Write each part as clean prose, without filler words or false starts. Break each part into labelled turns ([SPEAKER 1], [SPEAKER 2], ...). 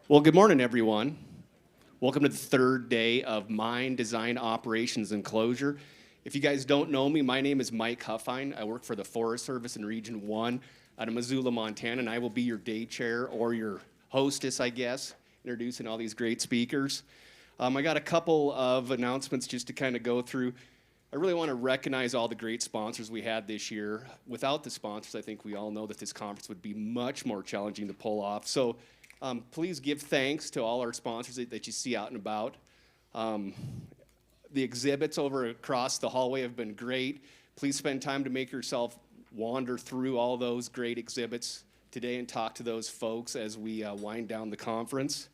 [SPEAKER 1] Well, good morning, everyone. Welcome to the third day of Mine Design Operations and Closure. If you guys don't know me, my name is Mike Huffine. I work for the Forest Service in Region 1 out of Missoula, Montana, and I will be your day chair or your hostess, I guess, introducing all these great speakers. I got a couple of announcements just to kind of go through. I really want to recognize all the great sponsors we had this year. Without the sponsors, I think we all know that this conference would be much more challenging to pull off. So please give thanks to all our sponsors that you see out and about. The exhibits over across the hallway have been great. Please spend time to make yourself wander through all those great exhibits today and talk to those folks as we wind down the conference.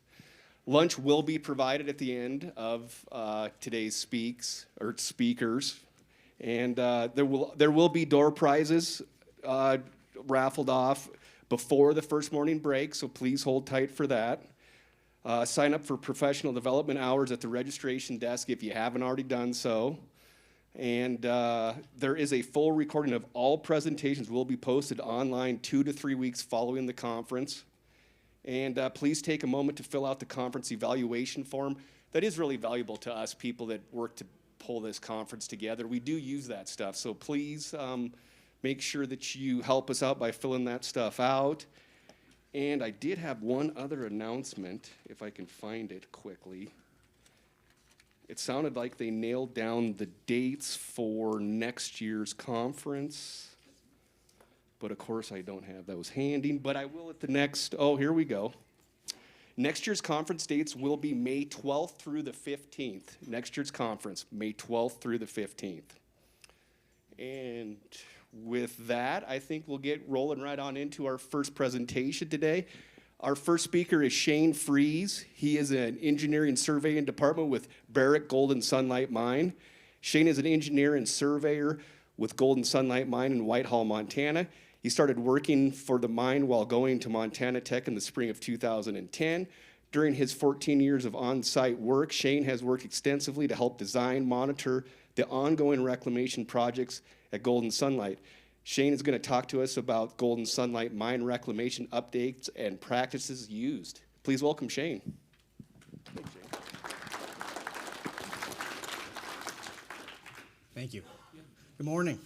[SPEAKER 1] Lunch will be provided at the end of today's speakers, and there will be door prizes raffled off before the first morning break, so please hold tight for that. Sign up for professional development hours at the registration desk if you haven't already done so. And there is a full recording of all presentations will be posted online 2 to 3 weeks following the conference. And please take a moment to fill out the conference evaluation form. That is really valuable to us people that work to pull this conference together. We do use that stuff, so please make sure that you help us out by filling that stuff out. And I did have one other announcement, if I can find it quickly. It sounded like they nailed down the dates for next year's conference. But of course, I don't have those handy, but I will at the next, here we go. Next year's conference dates will be May 12th through the 15th. Next year's conference, May 12th through the 15th. And with that, I think we'll get rolling right on into our first presentation today. Our first speaker is Shane Friesz. He is an engineering surveying department with Barrick Golden Sunlight Mine. Shane is an engineer and surveyor with Golden Sunlight Mine in Whitehall, Montana. He started working for the mine while going to Montana Tech in the spring of 2010. During his 14 years of on-site work, Shane has worked extensively to help design, monitor the ongoing reclamation projects at Golden Sunlight. Shane is going to talk to us about Golden Sunlight mine reclamation updates and practices used. Please welcome Shane. Thanks, Shane.
[SPEAKER 2] Thank you. Good morning.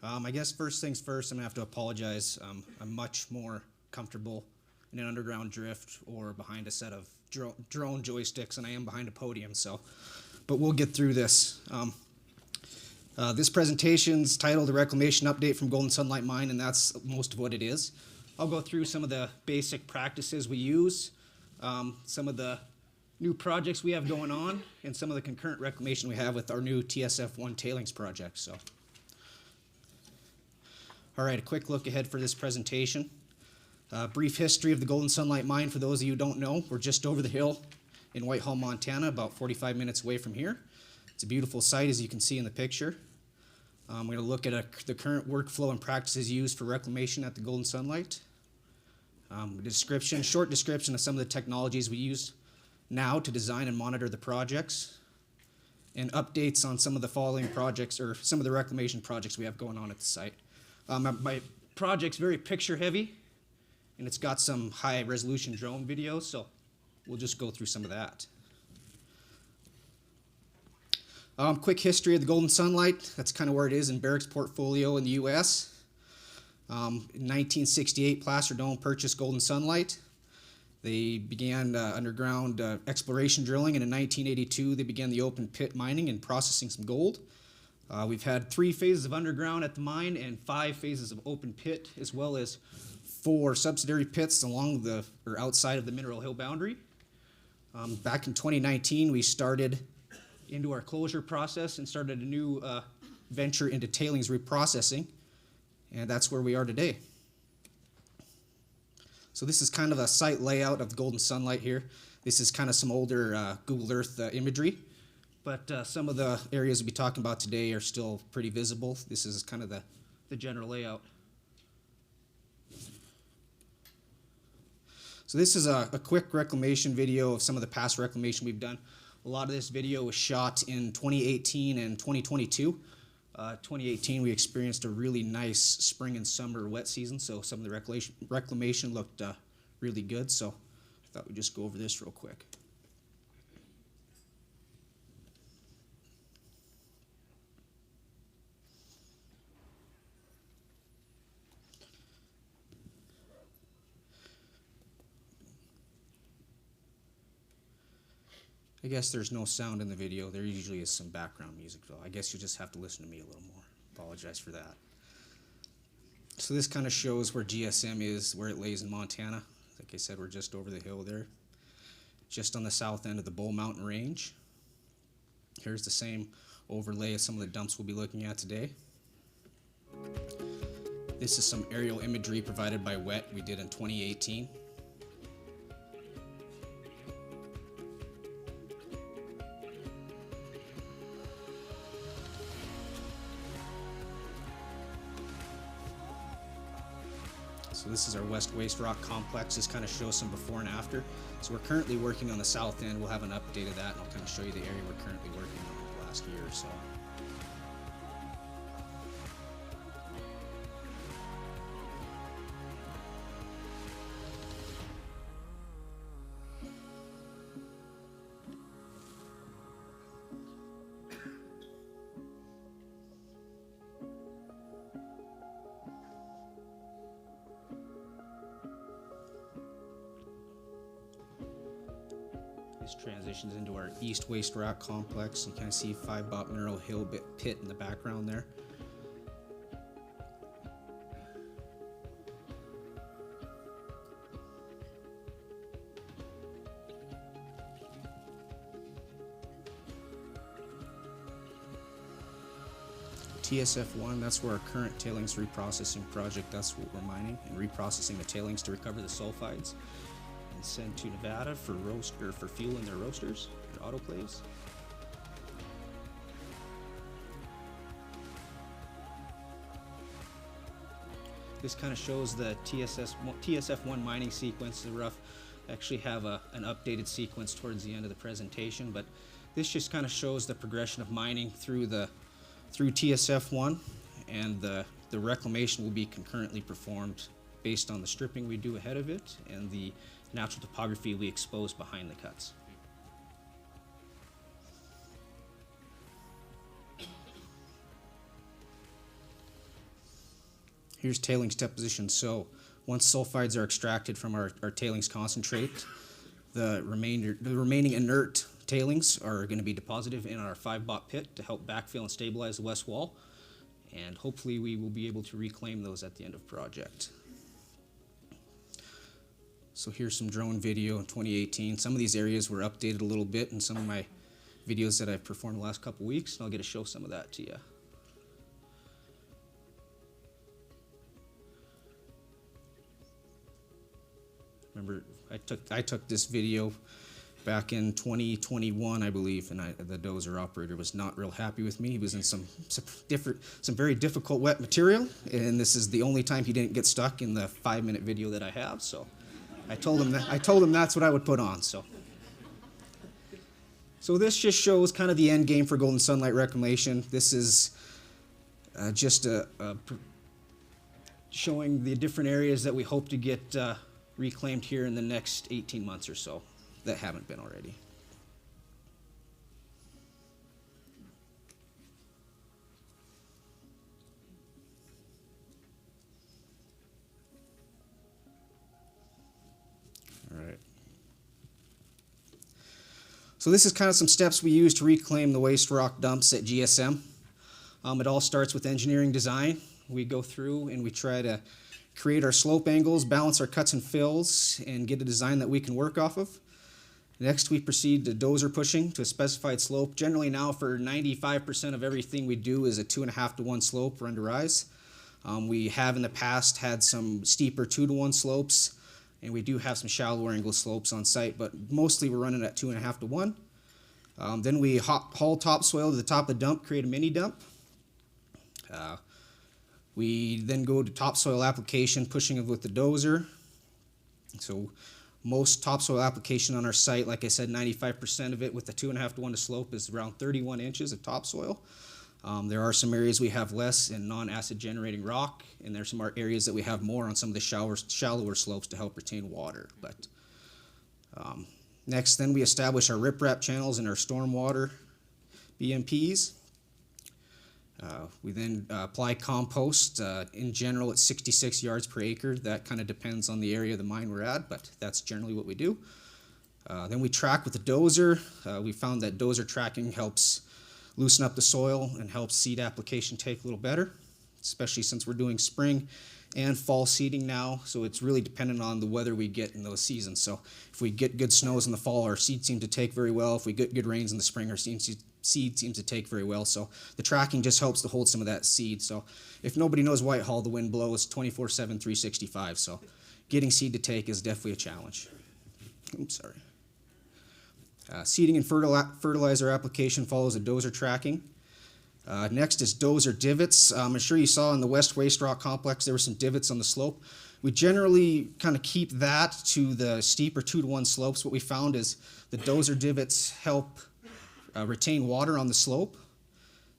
[SPEAKER 2] I guess first things first, I'm going to have to apologize. I'm much more comfortable in an underground drift or behind a set of drone joysticks than I am behind a podium, but we'll get through this. This presentation's titled The Reclamation Update from Golden Sunlight Mine, and that's most of what it is. I'll go through some of the basic practices we use, some of the new projects we have going on, and some of the concurrent reclamation we have with our new TSF1 tailings project. All right, a quick look ahead for this presentation. Brief history of the Golden Sunlight Mine for those of you who don't know. We're just over the hill in Whitehall, Montana, about 45 minutes away from here. It's a beautiful site, as you can see in the picture. We're going to look at the current workflow and practices used for reclamation at the Golden Sunlight. Short description of some of the technologies we use now to design and monitor the projects, and updates on some of the following projects or some of the reclamation projects we have going on at the site. My project's very picture heavy, and it's got some high resolution drone videos, so we'll just go through some of that. Quick history of the Golden Sunlight. That's kind of where it is in Barrick's portfolio in the U.S. In 1968, Placer Dome purchased Golden Sunlight. They began underground exploration drilling, and in 1982, they began the open pit mining and processing some gold. We've had 3 phases of underground at the mine and 5 phases of open pit, as well as 4 subsidiary pits along or outside of the Mineral Hill boundary. Back in 2019, we started into our closure process and started a new venture into tailings reprocessing, and that's where we are today. So this is kind of a site layout of the Golden Sunlight here. This is kind of some older Google Earth imagery, but some of the areas we'll be talking about today are still pretty visible. This is kind of the general layout. So this is a quick reclamation video of some of the past reclamation we've done. A lot of this video was shot in 2018 and 2022. 2018, we experienced a really nice spring and summer wet season, so some of the reclamation looked really good. So Thought we'd just go over this real quick. I guess there's no sound in the video. There usually is some background music, though. I guess you just have to listen to me a little more. Apologize for that. So this kind of shows where GSM is, where it lays in Montana. Like I said, we're just over the hill there, just on the south end of the Bull Mountain Range. Here's the same overlay of some of the dumps we'll be looking at today. This is some aerial imagery provided by WET we did in 2018. So this is our West Waste Rock Complex. This kind of shows some before and after. So we're currently working on the south end. We'll have an update of that, and I'll kind of show you the area we're currently working on the last year or so. This transitions into our East Waste Rock Complex. You kind of see 5 Mineral Hill pit in the background there. TSF1, that's where our current tailings reprocessing project, that's what we're mining and reprocessing the tailings to recover the sulfides. Sent to Nevada for for fuel in their roasters, their autoclaves. This kind of shows the TSF1 mining sequence. The rough actually have an updated sequence towards the end of the presentation, but this just kind of shows the progression of mining through TSF1, and the reclamation will be concurrently performed based on the stripping we do ahead of it and the natural topography we expose behind the cuts. Here's tailings deposition. So once sulfides are extracted from our tailings concentrate, the remaining inert tailings are going to be deposited in our 5 pit to help backfill and stabilize the west wall, and hopefully we will be able to reclaim those at the end of project. So here's some drone video in 2018. Some of these areas were updated a little bit in some of my videos that I've performed the last couple weeks, and I'll get to show some of that to you. Remember, I took this video back in 2021, I believe, and the dozer operator was not real happy with me. He was in some very difficult wet material, and this is the only time he didn't get stuck in the 5-minute video that I have. So I told him that's what I would put on. So this just shows kind of the end game for Golden Sunlight Reclamation. This is just showing the different areas that we hope to get reclaimed here in the next 18 months or so that haven't been already. All right. So this is kind of some steps we use to reclaim the waste rock dumps at GSM. It all starts with engineering design. We go through and we try to create our slope angles, balance our cuts and fills, and get a design that we can work off of. Next, we proceed to dozer pushing to a specified slope. Generally now for 95% of everything we do is a 2.5 to 1 slope run to rise. We have in the past had some steeper 2 to 1 slopes, and we do have some shallower angle slopes on site, but mostly we're running at 2.5 to 1. Then we haul topsoil to the top of the dump, create a mini dump. We then go to topsoil application, pushing it with the dozer. So most topsoil application on our site, like I said, 95% of it with the 2.5 to 1 to slope is around 31 inches of topsoil. There are some areas we have less in non-acid generating rock, and there's some areas that we have more on some of the shallower slopes to help retain water. But Next, then we establish our riprap channels and our stormwater BMPs. We then apply compost. In general, it's 66 yards per acre. That kind of depends on the area of the mine we're at, but that's generally what we do. Then we track with the dozer. We found that dozer tracking helps loosen up the soil and helps seed application take a little better, especially since we're doing spring and fall seeding now. So it's really dependent on the weather we get in those seasons. So if we get good snows in the fall, our seed seem to take very well. If we get good rains in the spring, our seed seems to take very well. So the tracking just helps to hold some of that seed. So if nobody knows Whitehall, the wind blows 24/7, 365. So getting seed to take is definitely a challenge. Oops, sorry. Seeding and fertilizer application follows a dozer tracking. Next is dozer divots. I'm sure you saw in the West Waste Rock Complex there were some divots on the slope. We generally kind of keep that to the steeper 2-to-1 slopes. What we found is the dozer divots help retain water on the slope.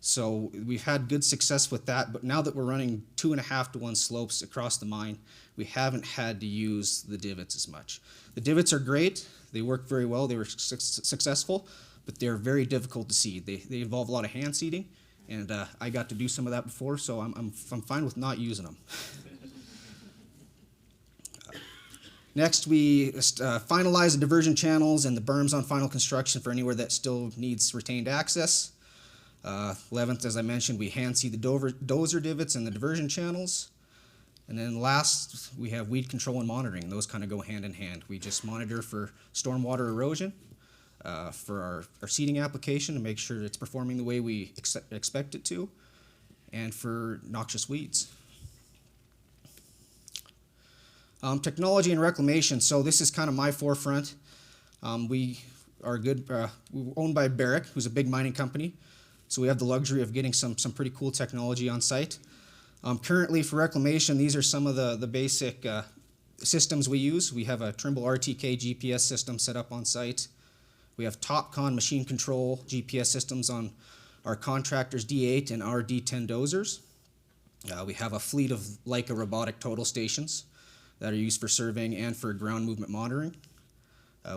[SPEAKER 2] So we've had good success with that, but now that we're running 2.5-to-1 slopes across the mine, we haven't had to use the divots as much. The divots are great. They work very well. They were successful, but they're very difficult to seed. They involve a lot of hand seeding, and I got to do some of that before, so I'm fine with not using them. Next, we finalize the diversion channels and the berms on final construction for anywhere that still needs retained access. 11th, as I mentioned, we hand seed the dozer divots and the diversion channels. And then last, we have weed control and monitoring, and those kind of go hand in hand. We just monitor for stormwater erosion, for our seeding application to make sure it's performing the way we expect it to, and for noxious weeds. Technology and reclamation. So this is kind of my forefront. We're owned by Barrick, who's a big mining company. So we have the luxury of getting some pretty cool technology on site. Currently for reclamation, these are some of the basic systems we use. We have a Trimble RTK GPS system set up on site. We have TopCon machine control GPS systems on our contractors D8 and our D10 dozers. We have a fleet of Leica robotic total stations that are used for surveying and for ground movement monitoring.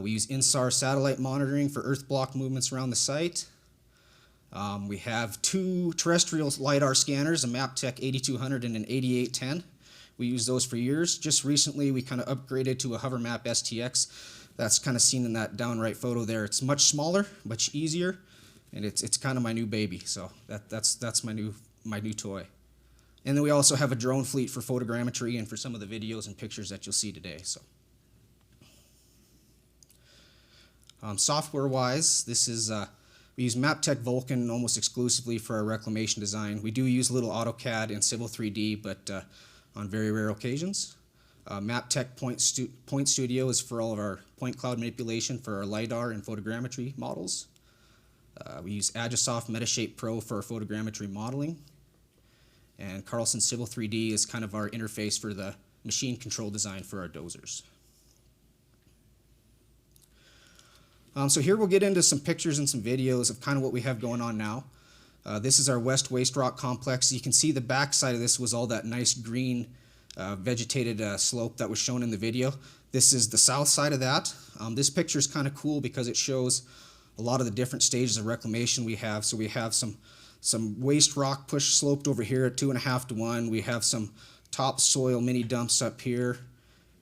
[SPEAKER 2] We use INSAR satellite monitoring for earth block movements around the site. We have 2 terrestrial LiDAR scanners, a MapTech 8200 and an 8810. We use those for years. Just recently, we kind of upgraded to a HoverMap STX. That's kind of seen in that downright photo there. It's much smaller, much easier, and it's kind of my new baby. So that's my new toy. And then we also have a drone fleet for photogrammetry and for some of the videos and pictures that you'll see today. So, software-wise, this is we use MapTech Vulkan almost exclusively for our reclamation design. We do use a little AutoCAD and Civil 3D, but on very rare occasions. MapTech Point Studio is for all of our point cloud manipulation for our LiDAR and photogrammetry models. We use Agisoft Metashape Pro for our photogrammetry modeling. And Carlson Civil 3D is kind of our interface for the machine control design for our dozers. So here we'll get into some pictures and some videos of kind of what we have going on now. This is our West Waste Rock Complex. You can see the back side of this was all that nice green vegetated slope that was shown in the video. This is the south side of that. This picture is kind of cool because it shows a lot of the different stages of reclamation we have. So we have some waste rock push sloped over here at 2.5-to-1. We have some topsoil mini dumps up here.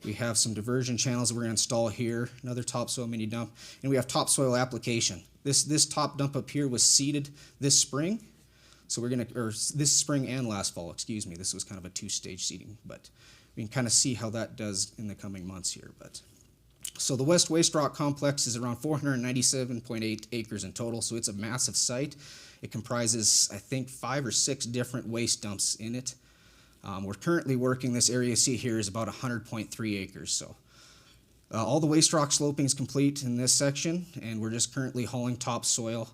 [SPEAKER 2] We have some diversion channels we're going to install here, another topsoil mini dump, and we have topsoil application. This top dump up here was seeded this spring, so we're going to, or this spring and last fall, excuse me. This was kind of a 2-stage seeding, but we can kind of see how that does in the coming months here. But so the West Waste Rock Complex is around 497.8 acres in total, so it's a massive site. It comprises, I think, 5 or 6 different waste dumps in it. We're currently working, this area you see here is about 100.3 acres. So all the waste rock sloping is complete in this section, and we're just currently hauling topsoil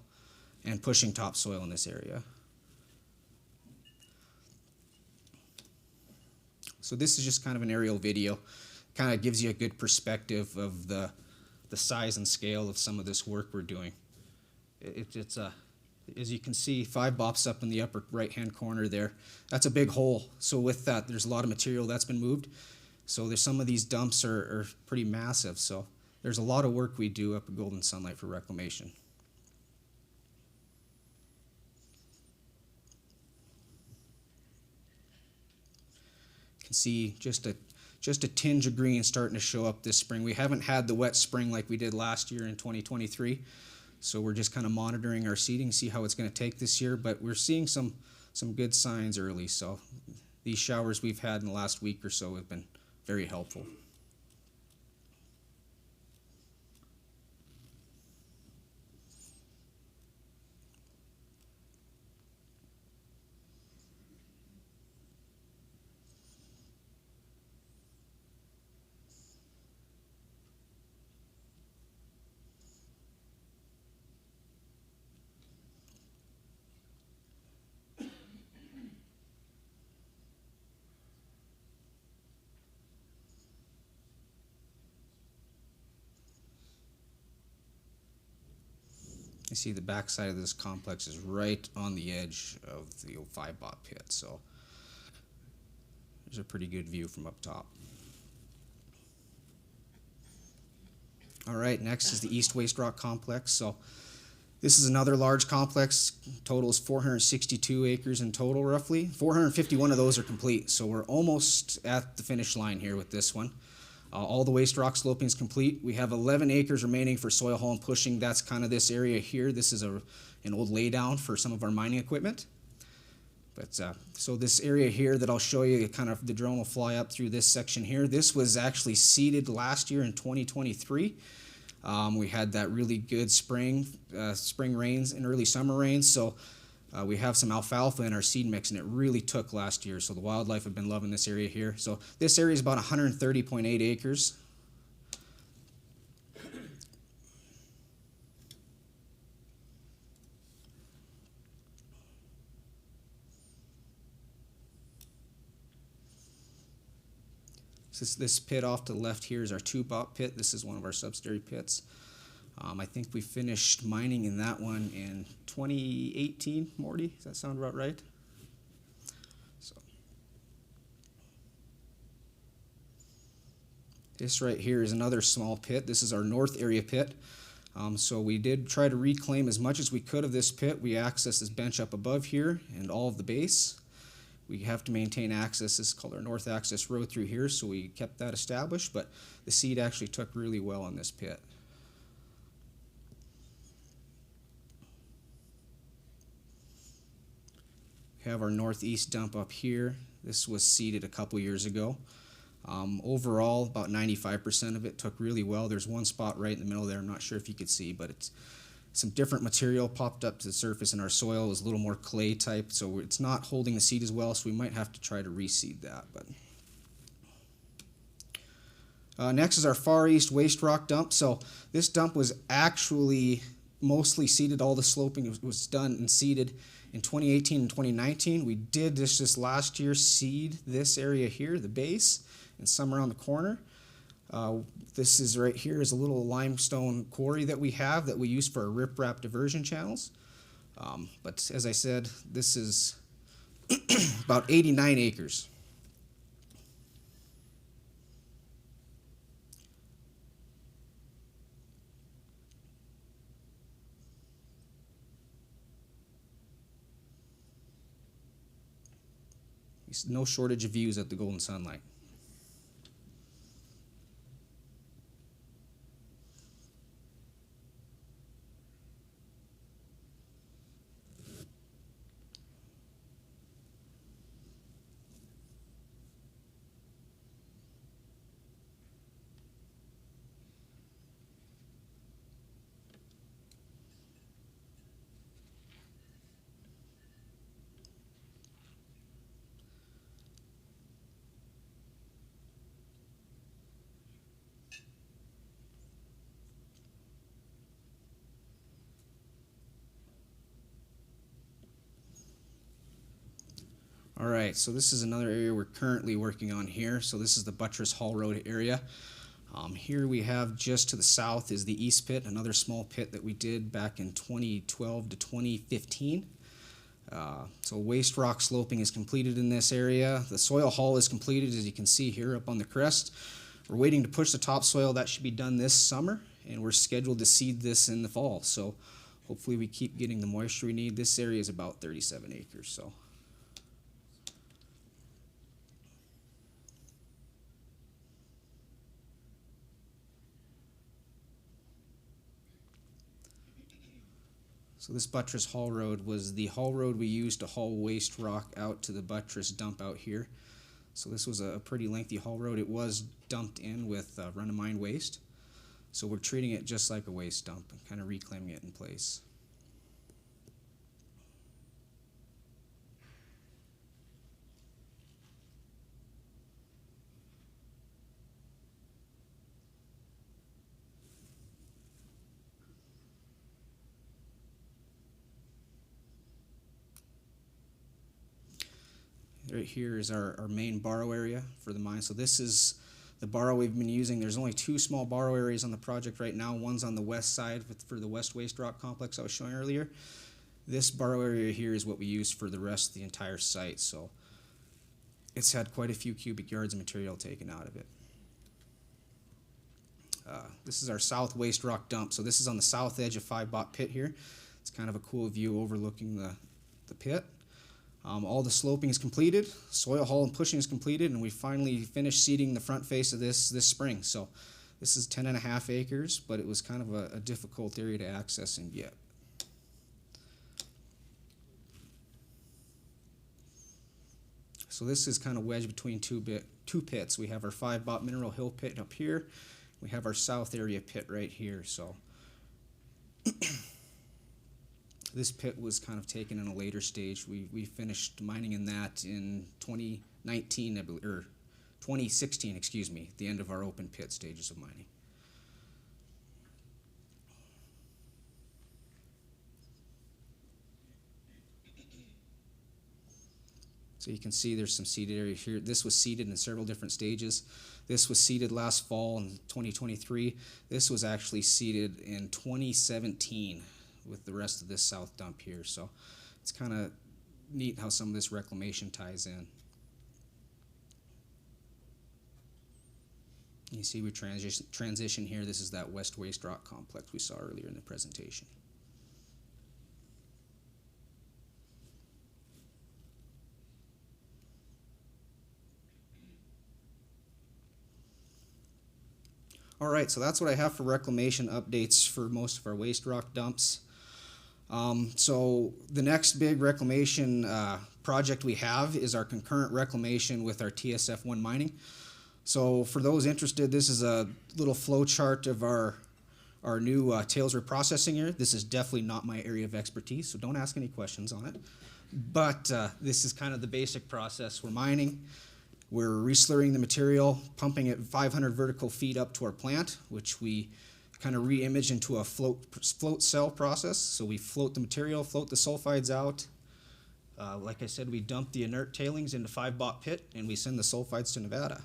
[SPEAKER 2] and pushing topsoil in this area. So this is just kind of an aerial video. Kind of gives you a good perspective of the size and scale of some of this work we're doing. It's as you can see, 5 bops up in the upper right-hand corner there. That's a big hole. So with that, there's a lot of material that's been moved. So there's some of these dumps are pretty massive. So there's a lot of work we do up at Golden Sunlight for reclamation. You can see just a tinge of green starting to show up this spring. We haven't had the wet spring like we did last year in 2023, so we're just kind of monitoring our seeding, see how it's going to take this year, but we're seeing some good signs early. So these showers we've had in the last week or so have been very helpful. You see the backside of this complex is right on the edge of the 05-bot pit, so there's a pretty good view from up top. All right, next is the East Waste Rock Complex. So this is another large complex. Total is 462 acres in total, roughly. 451 of those are complete, so we're almost at the finish line here with this one. All the waste rock sloping is complete. We have 11 acres remaining for soil haul and pushing. That's kind of this area here. This is an old laydown for some of our mining equipment. But so this area here that I'll show you, kind of the drone will fly up through this section here. This was actually seeded last year in 2023. We had that really good spring rains and early summer rains. So we have some alfalfa in our seed mix, and it really took last year. So the wildlife have been loving this area here. So this area is about 130.8 acres. This pit off to the left here is our 2-bot pit. This is one of our subsidiary pits. I think we finished mining in that one in 2018, Morty. Does that sound about right? So this right here is another small pit. This is our north area pit. So we did try to reclaim as much as we could of this pit. We accessed this bench up above here and all of the base. We have to maintain access. This is called our north access road through here, so we kept that established, but the seed actually took really well on this pit. We have our northeast dump up here. This was seeded a couple years ago. Overall, about 95% of it took really well. There's one spot right in the middle there. I'm not sure if you could see, but it's some different material popped up to the surface in our soil. It was a little more clay type, so it's not holding the seed as well, so we might have to try to reseed that. But next is our far east waste rock dump. So this dump was actually mostly seeded. All the sloping was done and seeded in 2018 and 2019. We did this last year, seed this area here, the base, and some around the corner. This is right here is a little limestone quarry that we have that we use for our riprap diversion channels. But as I said, this is about 89 acres. No shortage of views at the Golden Sunlight. All right, so this is another area we're currently working on here. So this is the Buttress Hall Road area. Here we have just to the south is the East Pit, another small pit that we did back in 2012 to 2015. So waste rock sloping is completed in this area. The soil haul is completed, as you can see here up on the crest. We're waiting to push the topsoil. That should be done this summer, and we're scheduled to seed this in the fall. So hopefully we keep getting the moisture we need. This area is about 37 acres. So this buttress haul road was the haul road we used to haul waste rock out to the buttress dump out here. So this was a pretty lengthy haul road. It was dumped in with run-of-mine waste. So we're treating it just like a waste dump and kind of reclaiming it in place. Right here is our main borrow area for the mine. So this is the borrow we've been using. There's only 2 small borrow areas on the project right now. One's on the west side for the West Waste Rock Complex I was showing earlier. This borrow area here is what we use for the rest of the entire site. So it's had quite a few cubic yards of material taken out of it. This is our south waste rock dump. So this is on the south edge of 5-Bot Pit here. It's kind of a cool view overlooking the pit. All the sloping is completed, soil haul and pushing is completed, and we finally finished seeding the front face of this spring. So this is 10.5 acres, but it was kind of a difficult area to access and get. So this is kind of wedged between two pits. We have our 5-Bot Mineral Hill pit up here. We have our south area pit right here. So this pit was kind of taken in a later stage. We finished mining in that in 2019, or 2016, excuse me, at the end of our open pit stages of mining. So you can see there's some seeded area here. This was seeded in several different stages. This was seeded last fall in 2023. This was actually seeded in 2017. With the rest of this south dump here. So it's kind of neat how some of this reclamation ties in. You see we transition here. This is that West Waste Rock Complex we saw earlier in the presentation. All right, so that's what I have for reclamation updates for most of our waste rock dumps. So the next big reclamation project we have is our concurrent reclamation with our TSF1 mining. So for those interested, this is a little flow chart of our new tails reprocessing area. This is definitely not my area of expertise, so don't ask any questions on it. But this is kind of the basic process. We're mining, we're reslurring the material, pumping it 500 vertical feet up to our plant, which we kind of re-image into a float cell process. So we float the material, float the sulfides out. Like I said, we dump the inert tailings into 5-Bot Pit, and we send the sulfides to Nevada.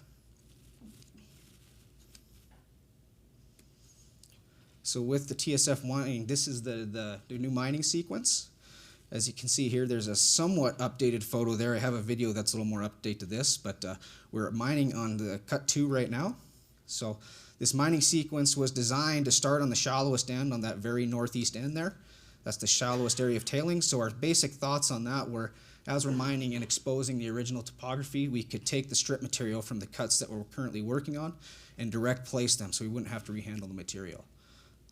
[SPEAKER 2] So with the TSF mining, this is the new mining sequence. As you can see here, there's a somewhat updated photo there. I have a video that's a little more update to this, but we're mining on the cut 2 right now. So this mining sequence was designed to start on the shallowest end, on that very northeast end there. That's the shallowest area of tailings. So our basic thoughts on that were, as we're mining and exposing the original topography, we could take the strip material from the cuts that we're currently working on and direct place them so we wouldn't have to rehandle the material.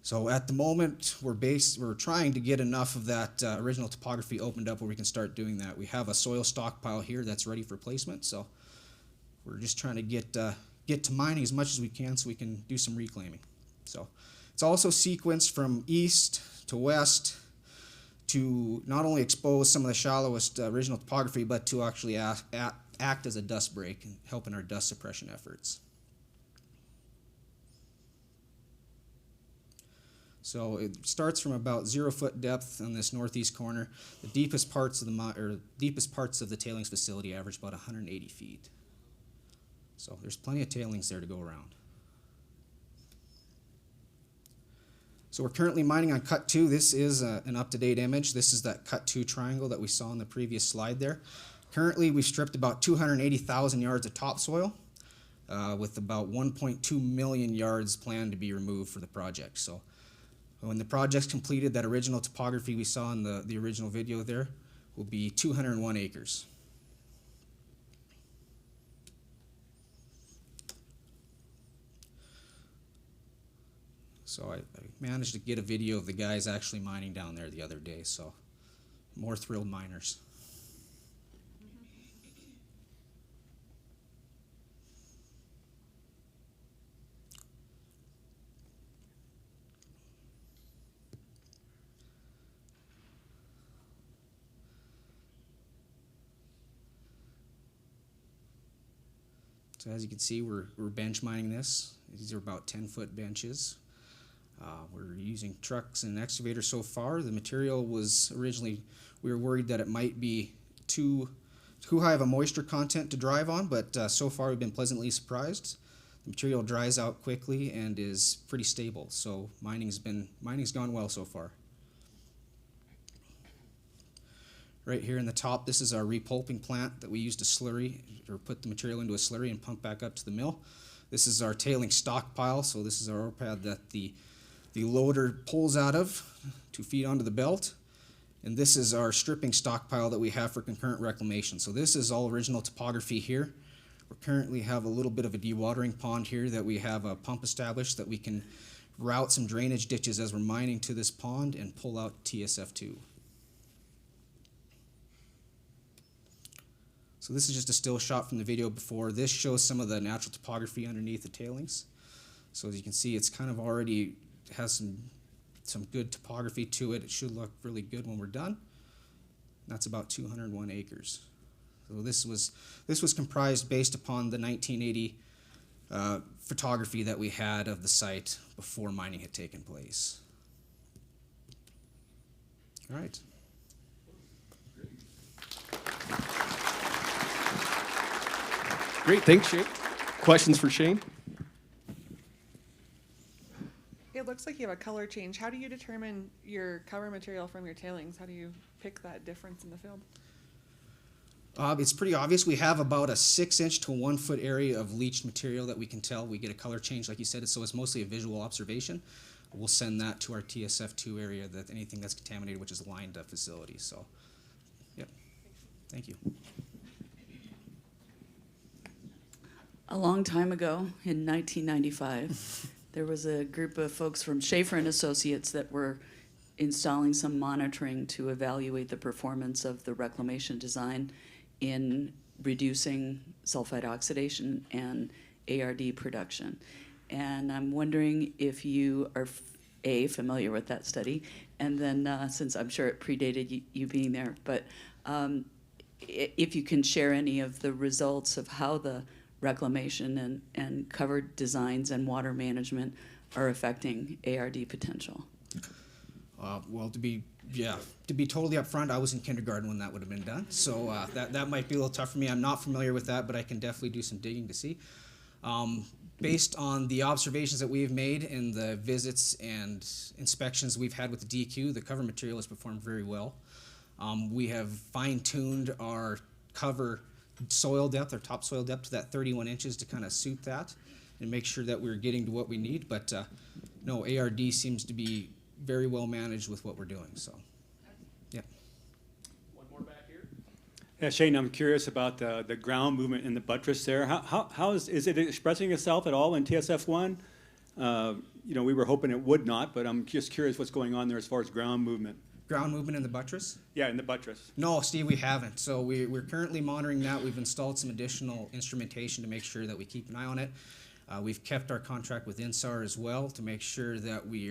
[SPEAKER 2] So at the moment, we're trying to get enough of that original topography opened up where we can start doing that. We have a soil stockpile here that's ready for placement, so we're just trying to get to mining as much as we can so we can do some reclaiming. So it's also sequenced from east to west to not only expose some of the shallowest original topography, but to actually act as a dust break and help in our dust suppression efforts. So it starts from about 0 foot depth on this northeast corner. The deepest parts of the tailings facility average about 180 feet. So there's plenty of tailings there to go around. So we're currently mining on cut 2. This is an up-to-date image. This is that cut 2 triangle that we saw in the previous slide there. Currently we've stripped about 280,000 yards of topsoil. with about 1.2 million yards planned to be removed for the project. So when the project's completed, that original topography we saw in the original video there will be 201 acres. So I managed to get a video of the guys actually mining down there the other day, so more thrilled miners. So as you can see, we're bench mining this. These are about 10-foot benches. We're using trucks and an excavator so far. The material was originally, we were worried that it might be too high of a moisture content to drive on, but so far we've been pleasantly surprised. The material dries out quickly and is pretty stable, so mining's gone well so far. Right here in the top, this is our repulping plant that we use to slurry, or put the material into a slurry and pump back up to the mill. This is our tailing stockpile, so this is our ore pad that the loader pulls out of to feed onto the belt. And this is our stripping stockpile that we have for concurrent reclamation. So this is all original topography here. We currently have a little bit of a dewatering pond here that we have a pump established that we can route some drainage ditches as we're mining to this pond and pull out TSF2. So this is just a still shot from the video before. This shows some of the natural topography underneath the tailings. So as you can see, it's kind of already has some good topography to it. It should look really good when we're done. That's about 201 acres. So this was comprised based upon the 1980 photography that we had of the site before mining had taken place. All right.
[SPEAKER 1] Great, thanks, Shane. Questions for Shane?
[SPEAKER 3] It looks like you have a color change. How do you determine your cover material from your tailings? How do you pick that difference in the field?
[SPEAKER 2] It's pretty obvious. We have about a 6-inch to 1-foot area of leached material that we can tell. We get a color change, like you said, so it's mostly a visual observation. We'll send that to our TSF2 area, that anything that's contaminated, which is lined up facilities. So, yep. Thank you.
[SPEAKER 4] A long time ago, in 1995, there was a group of folks from Schaefer and Associates that were installing some monitoring to evaluate the performance of the reclamation design in reducing sulfide oxidation and ARD production. And I'm wondering if you are, familiar with that study, and then since I'm sure it predated you being there, but if you can share any of the results of how the reclamation and covered designs and water management are affecting ARD potential.
[SPEAKER 2] Well, to be totally upfront, I was in kindergarten when that would have been done, so that might be a little tough for me. I'm not familiar with that, but I can definitely do some digging to see. Based on the observations that we've made and the visits and inspections we've had with the DQ, the cover material has performed very well. We have fine-tuned our cover soil depth, our topsoil depth, to that 31 inches to kind of suit that and make sure that we're getting to what we need. But no, ARD seems to be very well managed with what we're doing. So, yeah.
[SPEAKER 1] One more back here.
[SPEAKER 5] Yeah, Shane, I'm curious about the ground movement in the buttress there. How is it expressing itself at all in TSF1? We were hoping it would not, but I'm just curious what's going on there as far as ground movement.
[SPEAKER 2] Ground movement in the buttress?
[SPEAKER 5] Yeah, in the buttress.
[SPEAKER 2] No, Steve, we haven't. So we're currently monitoring that. We've installed some additional instrumentation to make sure that we keep an eye on it. We've kept our contract with INSAR as well to make sure that we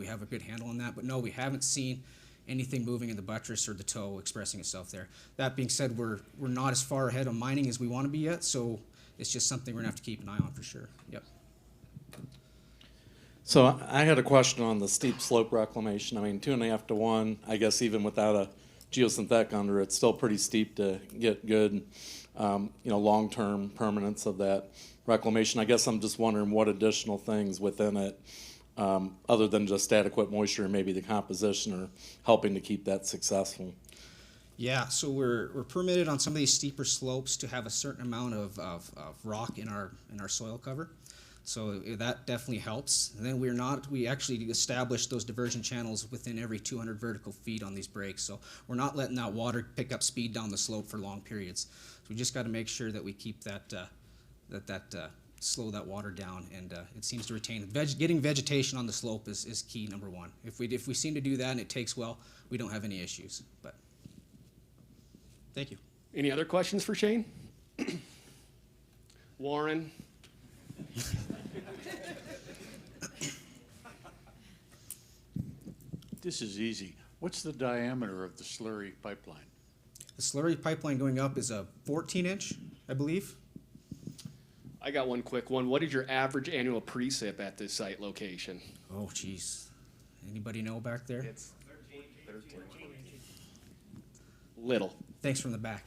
[SPEAKER 2] have a good handle on that. But no, we haven't seen anything moving in the buttress or the toe expressing itself there. That being said, we're not as far ahead on mining as we want to be yet, so it's just something we're gonna have to keep an eye on for sure. Yep.
[SPEAKER 6] So I had a question on the steep slope reclamation. I mean, 2.5 to 1, I guess even without a geosynthetic under it, it's still pretty steep to get good, long-term permanence of that reclamation. I guess I'm just wondering what additional things within it, other than just adequate moisture and maybe the composition, are helping to keep that successful.
[SPEAKER 2] Yeah, so we're permitted on some of these steeper slopes to have a certain amount of rock in our soil cover. So that definitely helps. And then we actually established those diversion channels within every 200 vertical feet on these breaks. So we're not letting that water pick up speed down the slope for long periods. So we just got to make sure that we keep slow that water down, and it seems to retain. Getting vegetation on the slope is key, number one. If we seem to do that and it takes well, we don't have any issues. But thank you.
[SPEAKER 1] Any other questions for Shane? Warren?
[SPEAKER 7] This is easy. What's the diameter of the slurry pipeline?
[SPEAKER 2] The slurry pipeline going up is a 14-inch, I believe.
[SPEAKER 1] I got one quick one. What is your average annual precip at this site location?
[SPEAKER 2] Oh, geez. Anybody know back there?
[SPEAKER 1] It's little.
[SPEAKER 2] Thanks from the back.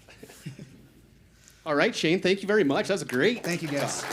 [SPEAKER 1] All right, Shane, thank you very much. That was great.
[SPEAKER 2] Thank you, guys.